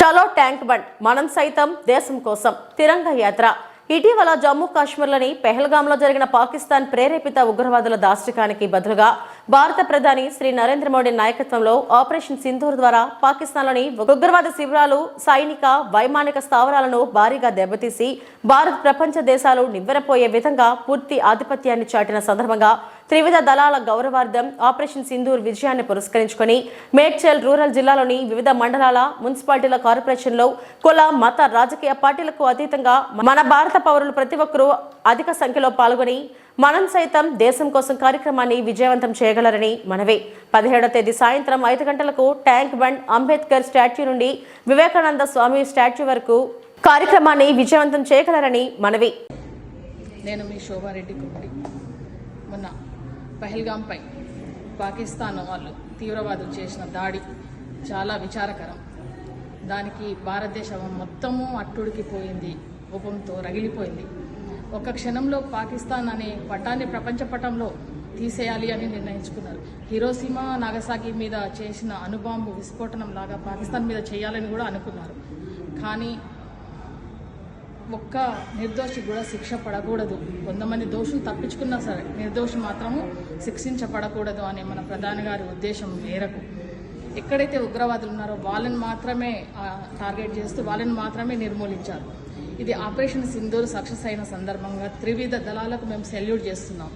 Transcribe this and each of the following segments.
చలో tank bund మనం సైతం దేశం కోసం తిరంగ యాత్ర ఇటీవల జమ్మూ కాశ్మీర్లోని పెహల్గాంలో జరిగిన పాకిస్తాన్ ప్రేరేపిత ఉగ్రవాదుల దాష్టికానికి బదులుగా భారత ప్రధాని శ్రీ నరేంద్ర మోడీ నాయకత్వంలో ఆపరేషన్ సింధూర్ ద్వారా పాకిస్తాన్లోని ఉగ్రవాద శిబిరాలు సైనిక వైమానిక స్థావరాలను భారీగా దెబ్బతీసి భారత్ ప్రపంచ దేశాలు నివ్వెరపోయే విధంగా పూర్తి ఆధిపత్యాన్ని చాటిన సందర్భంగా త్రివిధ దళాల గౌరవార్థం ఆపరేషన్ సింధూర్ విజయాన్ని పురస్కరించుకొని మేడ్చల్ రూరల్ జిల్లాలోని వివిధ మండలాల మున్సిపాలిటీల కార్పొరేషన్లో కుల మత రాజకీయ పార్టీలకు అతీతంగా మన భారత పౌరులు ప్రతి ఒక్కరూ అధిక సంఖ్యలో పాల్గొని మనం సైతం దేశం కోసం కార్యక్రమాన్ని విజయవంతం చేయగలరని మనవి. 17వ తేదీ సాయంత్రం 5 గంటలకు ట్యాంక్ బండ్ అంబేద్కర్ స్టాచ్యూ నుండి వివేకానంద స్వామి స్టాచ్యూ వరకు కార్యక్రమాన్ని విజయవంతం చేయగలరని మనవి. నేను మీ శోభారెడ్డి కుమారి. మొన్న పహల్గాంపై పాకిస్తాన్ వాళ్ళు తీవ్రవాదులు చేసిన దాడి చాలా విచారకరం. దానికి భారతదేశం మొత్తము అట్టుడికిపోయింది, కోపంతో రగిలిపోయింది. ఒక క్షణంలో పాకిస్తాన్ అనే పటాన్ని ప్రపంచ పటంలో తీసేయాలి అని నిర్ణయించుకున్నారు. హిరోషిమా నాగసాకి మీద చేసిన అణుబాంబు విస్ఫోటనం లాగా పాకిస్తాన్ మీద చేయాలని కూడా అనుకున్నారు. కానీ ఒక్క నిర్దోషి కూడా శిక్ష పడకూడదు, కొంతమంది దోషులు తప్పించుకున్నా సరే నిర్దోషి మాత్రము శిక్షించబడకూడదు అనే మన ప్రధాని గారి ఉద్దేశం మేరకు ఎక్కడైతే ఉగ్రవాదులు ఉన్నారో వాళ్ళని మాత్రమే టార్గెట్ చేస్తూ వాళ్ళని మాత్రమే నిర్మూలించారు. ఇది ఆపరేషన్ సింధూర్ సక్సెస్ అయిన సందర్భంగా త్రివిధ దళాలకు మేము సెల్యూట్ చేస్తున్నాం.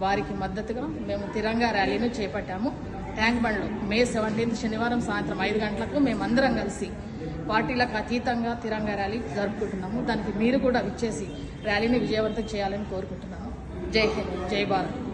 వారికి మద్దతుగా మేము తిరంగా ర్యాలీని చేపట్టాము. ట్యాంక్ బండ్లో మే 17 శనివారం సాయంత్రం 5 గంటలకు మేమందరం కలిసి పార్టీలకు అతీతంగా తిరంగా ర్యాలీ జరుపుకుంటున్నాము. దానికి మీరు కూడా విచ్చేసి ర్యాలీని విజయవంతం చేయాలని కోరుకుంటున్నాను. జై హింద్, జై భారత్.